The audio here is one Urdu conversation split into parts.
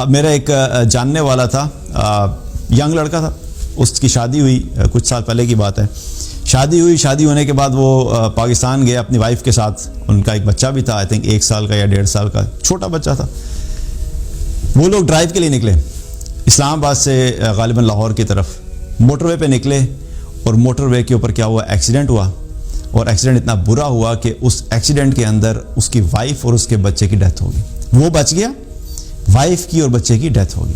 میرا ایک جاننے والا تھا، ینگ لڑکا تھا، اس کی شادی ہوئی، کچھ سال پہلے کی بات ہے. شادی ہونے کے بعد وہ پاکستان گئے اپنی وائف کے ساتھ. ان کا ایک بچہ بھی تھا، آئی تھنک 1 سال کا یا 1.5 سال کا چھوٹا بچہ تھا. وہ لوگ ڈرائیو کے لیے نکلے اسلام آباد سے غالباً لاہور کی طرف. موٹر وے پہ نکلے اور موٹر وے کے اوپر کیا ہوا، ایکسیڈنٹ ہوا. اور ایکسیڈنٹ اتنا برا ہوا کہ اس ایکسیڈنٹ کے اندر اس کی وائف اور اس کے بچے کی ڈیتھ ہو گئی. وہ بچ گیا، وائف کی اور بچے کی ڈیتھ ہو گئی.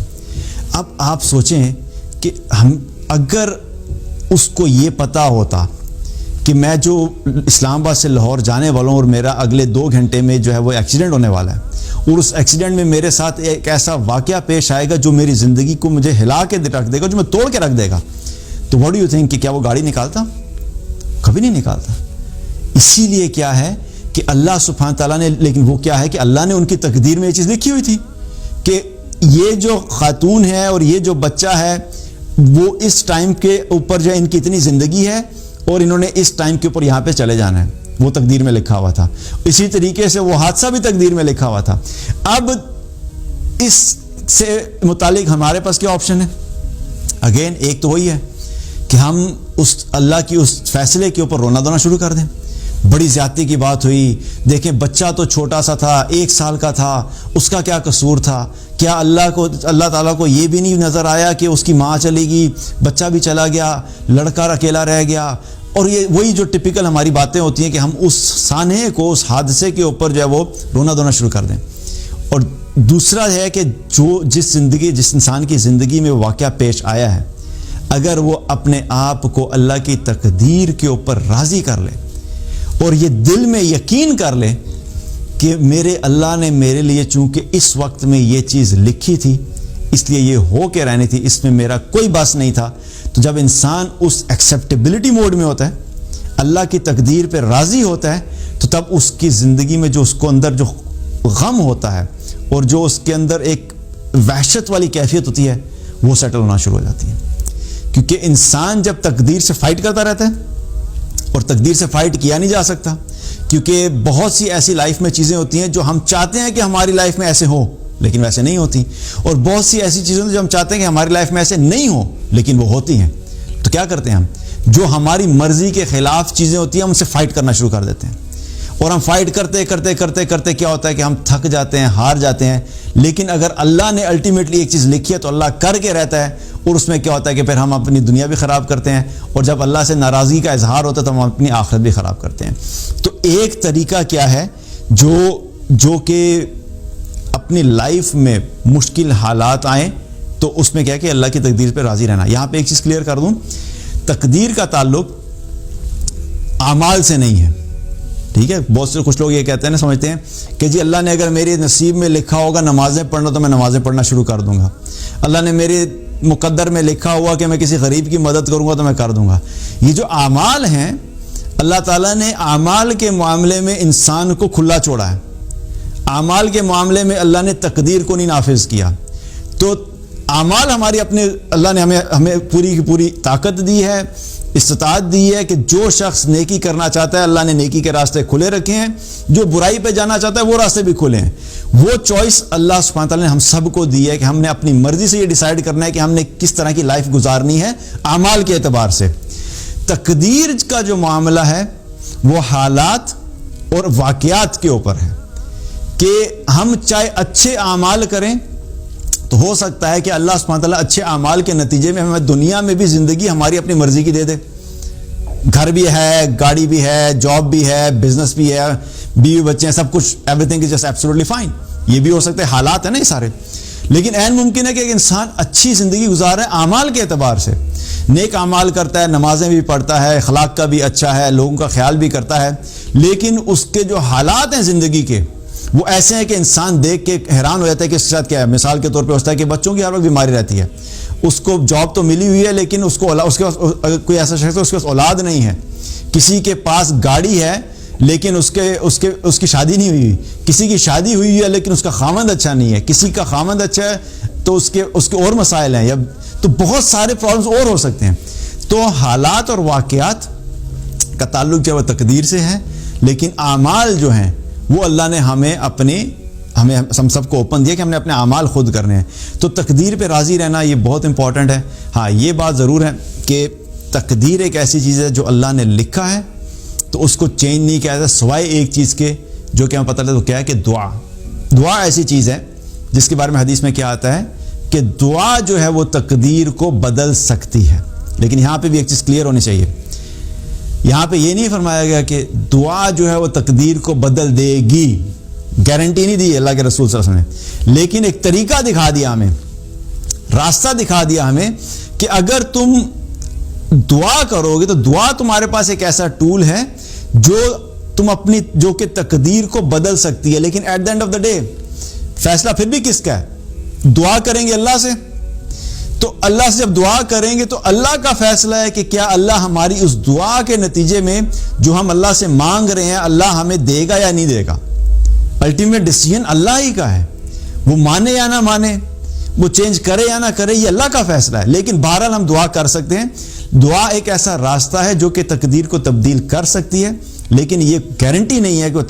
اب آپ سوچیں کہ ہم اگر اس کو یہ پتا ہوتا کہ میں جو اسلام آباد سے لاہور جانے والا ہوں اور میرا اگلے 2 گھنٹے میں جو ہے وہ ایکسیڈنٹ ہونے والا ہے، اور اس ایکسیڈنٹ میں میرے ساتھ ایک ایسا واقعہ پیش آئے گا جو میری زندگی کو مجھے ہلا کے رکھ دے گا، جو میں توڑ کے رکھ دے گا، تو واٹ ڈو یو تھنک کہ کیا وہ گاڑی نکالتا؟ کبھی نہیں نکالتا. اسی لیے کیا ہے کہ اللہ سبحانہ تعالیٰ نے، لیکن وہ کیا ہے کہ اللہ نے ان کی تقدیر میں یہ چیز لکھی ہوئی تھی کہ یہ جو خاتون ہے اور یہ جو بچہ ہے وہ اس ٹائم کے اوپر جو ان کی اتنی زندگی ہے اور انہوں نے اس ٹائم کے اوپر یہاں پہ چلے جانا ہے. وہ تقدیر میں لکھا ہوا تھا. اسی طریقے سے وہ حادثہ بھی تقدیر میں لکھا ہوا تھا. اب اس سے متعلق ہمارے پاس کیا آپشن ہے؟ اگین ایک تو وہی ہے کہ ہم اس اللہ کی اس فیصلے کے اوپر رونا دھونا شروع کر دیں. بڑی زیادتی کی بات ہوئی، دیکھیں بچہ تو چھوٹا سا تھا، 1 سال کا تھا، اس کا کیا قصور تھا؟ کیا اللہ تعالیٰ کو یہ بھی نہیں نظر آیا کہ اس کی ماں چلی گئی، بچہ بھی چلا گیا، لڑکا اکیلا رہ گیا؟ اور یہ وہی جو ٹپیکل ہماری باتیں ہوتی ہیں کہ ہم اس سانحے کو، اس حادثے کے اوپر جو ہے وہ رونا دھونا شروع کر دیں. اور دوسرا ہے کہ جس انسان کی زندگی میں واقعہ پیش آیا ہے، اگر وہ اپنے آپ کو اللہ کی تقدیر کے اوپر راضی کر لے اور یہ دل میں یقین کر لے کہ میرے اللہ نے میرے لیے چونکہ اس وقت میں یہ چیز لکھی تھی اس لیے یہ ہو کے رہنی تھی، اس میں میرا کوئی بس نہیں تھا. تو جب انسان اس ایکسیپٹیبلٹی موڈ میں ہوتا ہے، اللہ کی تقدیر پہ راضی ہوتا ہے، تو تب اس کی زندگی میں جو اس کو اندر جو غم ہوتا ہے اور جو اس کے اندر ایک وحشت والی کیفیت ہوتی ہے وہ سیٹل ہونا شروع ہو جاتی ہے. کیونکہ انسان جب تقدیر سے فائٹ کرتا رہتا ہے، اور تقدیر سے فائٹ کیا نہیں جا سکتا، کیونکہ بہت سی ایسی لائف میں چیزیں ہوتی ہیں جو ہم چاہتے ہیں کہ ہماری لائف میں ایسے ہو لیکن ویسے نہیں ہوتی، اور بہت سی ایسی چیزیں جو ہم چاہتے ہیں کہ ہماری لائف میں ایسے نہیں ہو لیکن وہ ہوتی ہیں. تو کیا کرتے ہیں ہم؟ جو ہماری مرضی کے خلاف چیزیں ہوتی ہیں ہم ان سے فائٹ کرنا شروع کر دیتے ہیں، اور ہم فائٹ کرتے کرتے کرتے کرتے کیا ہوتا ہے کہ ہم تھک جاتے ہیں، ہار جاتے ہیں. لیکن اگر اللہ نے الٹیمیٹلی ایک چیز لکھی ہے تو اللہ کر کے رہتا ہے، اور اس میں کیا ہوتا ہے کہ پھر ہم اپنی دنیا بھی خراب کرتے ہیں، اور جب اللہ سے ناراضگی کا اظہار ہوتا ہے تو ہم اپنی آخرت بھی خراب کرتے ہیں. تو ایک طریقہ کیا ہے جو کہ اپنی لائف میں مشکل حالات آئیں تو اس میں کیا ہے کہ اللہ کی تقدیر پہ راضی رہنا. یہاں پہ ایک چیز کلیئر کر دوں، تقدیر کا تعلق اعمال سے نہیں ہے. ٹھیک ہے، بہت سے کچھ لوگ یہ کہتے ہیں، سمجھتے ہیں کہ جی اللہ نے اگر میرے نصیب میں لکھا ہوگا نمازیں پڑھنا تو میں نمازیں پڑھنا شروع کر دوں گا، اللہ نے میرے مقدر میں لکھا ہوا کہ میں کسی غریب کی مدد کروں گا تو میں کر دوں گا. یہ جو اعمال ہیں، اللہ تعالیٰ نے اعمال کے معاملے میں انسان کو کھلا چھوڑا ہے. اعمال کے معاملے میں اللہ نے تقدیر کو نہیں نافذ کیا. تو اعمال ہماری اپنے، اللہ نے ہمیں پوری کی پوری طاقت دی ہے، استطاعت دی ہے کہ جو شخص نیکی کرنا چاہتا ہے اللہ نے نیکی کے راستے کھلے رکھے ہیں، جو برائی پہ جانا چاہتا ہے وہ راستے بھی کھلے ہیں. وہ چوائس اللہ سبحانہ تعالیٰ نے ہم سب کو دی ہے کہ ہم نے اپنی مرضی سے یہ ڈیسائیڈ کرنا ہے کہ ہم نے کس طرح کی لائف گزارنی ہے اعمال کے اعتبار سے. تقدیر کا جو معاملہ ہے وہ حالات اور واقعات کے اوپر ہے کہ ہم چاہے اچھے اعمال کریں تو ہو سکتا ہے کہ اللہ سبحانہ تعالیٰ اچھے اعمال کے نتیجے میں ہمیں دنیا میں بھی زندگی ہماری اپنی مرضی کی دے دے. گھر بھی ہے، گاڑی بھی ہے، جاب بھی ہے، بزنس بھی ہے، بیوی بچے ہیں، سب کچھ، everything is just absolutely fine. یہ بھی ہو سکتا ہے، حالات ہیں نا یہ سارے. لیکن عین ممکن ہے کہ ایک انسان اچھی زندگی گزار رہا ہے اعمال کے اعتبار سے، نیک اعمال کرتا ہے، نمازیں بھی پڑھتا ہے، اخلاق کا بھی اچھا ہے، لوگوں کا خیال بھی کرتا ہے، لیکن اس کے جو حالات ہیں زندگی کے وہ ایسے ہیں کہ انسان دیکھ کے حیران ہو جاتا ہے کہ اس کے ساتھ کیا ہے. مثال کے طور پہ ہوتا ہے کہ بچوں کی ہر وقت بیماری رہتی ہے، اس کو جاب تو ملی ہوئی ہے لیکن اس کے پاس کوئی ایسا شخص ہے اس کے پاس اولاد نہیں ہے. کسی کے پاس گاڑی ہے لیکن اس کی شادی نہیں ہوئی. کسی کی شادی ہوئی ہے لیکن اس کا خامند اچھا نہیں ہے. کسی کا خامند اچھا ہے تو اس کے اور مسائل ہیں، تو بہت سارے پرابلمز اور ہو سکتے ہیں. تو حالات اور واقعات کا تعلق جو ہے وہ تقدیر سے ہے، لیکن اعمال جو ہیں وہ اللہ نے ہمیں اپنی ہم سب کو اوپن دیا کہ ہم نے اپنے اعمال خود کرنے ہیں. تو تقدیر پہ راضی رہنا یہ بہت امپورٹنٹ ہے. ہاں یہ بات ضرور ہے کہ تقدیر ایک ایسی چیز ہے جو اللہ نے لکھا ہے تو اس کو چینج نہیں کیا جاتا سوائے ایک چیز کے جو کہ ہمیں پتہ چلتا ہے. تو کیا ہے کہ دعا ایسی چیز ہے جس کے بارے میں حدیث میں کیا آتا ہے کہ دعا جو ہے وہ تقدیر کو بدل سکتی ہے. لیکن یہاں پہ بھی ایک چیز کلیئر ہونی چاہیے. یہاں پہ یہ نہیں فرمایا گیا کہ دعا جو ہے وہ تقدیر کو بدل دے گی. گارنٹی نہیں دی اللہ کے رسول صلی اللہ علیہ وسلم نے, لیکن ایک طریقہ دکھا دیا ہمیں, راستہ دکھا دیا ہمیں کہ اگر تم دعا کرو گے تو دعا تمہارے پاس ایک ایسا ٹول ہے جو کہ تقدیر کو بدل سکتی ہے. لیکن at the end of the day فیصلہ پھر بھی کس کا ہے؟ دعا کریں گے اللہ سے. تو اللہ سے جب دعا کریں گے تو اللہ کا فیصلہ ہے کہ کیا اللہ ہماری اس دعا کے نتیجے میں جو ہم اللہ سے مانگ رہے ہیں اللہ ہمیں دے گا یا نہیں دے گا. الٹیمیٹ ڈیسیژن اللہ ہی کا ہے. وہ مانے یا نہ مانے, وہ چینج کرے یا نہ کرے, یہ اللہ کا فیصلہ ہے. لیکن بہرحال ہم دعا کر سکتے ہیں. دعا ایک ایسا راستہ ہے جو کہ تقدیر کو تبدیل کر سکتی ہے, لیکن یہ گارنٹی نہیں ہے کہ وہ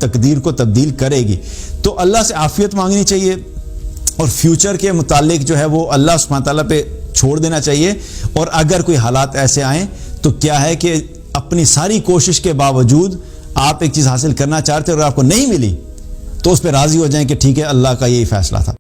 تقدیر کو تبدیل کرے گی. تو اللہ سے عافیت مانگنی چاہیے اور فیوچر کے متعلق جو ہے وہ اللہ سبحانہ تعالیٰ پہ چھوڑ دینا چاہیے. اور اگر کوئی حالات ایسے آئیں تو کیا ہے کہ اپنی ساری کوشش کے باوجود آپ ایک چیز حاصل کرنا چاہتے اور آپ کو نہیں ملی تو اس پہ راضی ہو جائیں کہ ٹھیک ہے اللہ کا یہی فیصلہ تھا.